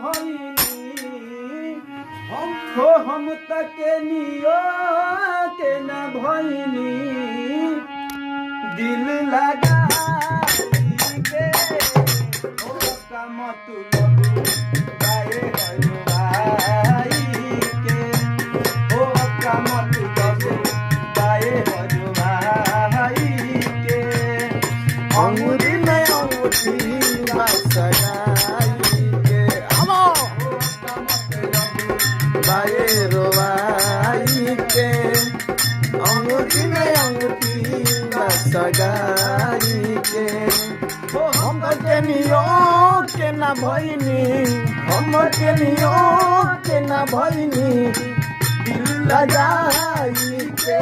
भइनी हम तके नियो के न भइनी दिल लगा के का मतलब गाए हलवाई के ओ का मतलब गाए हलवाई के अंगूरी में अंगूठी सगाई के हमो का मतलब गाए रोवाई के अंगूठी में अंगूठी सगाई के हम के नियो के ना भइनी हम के नियो के ना भइनी दिल लगाई के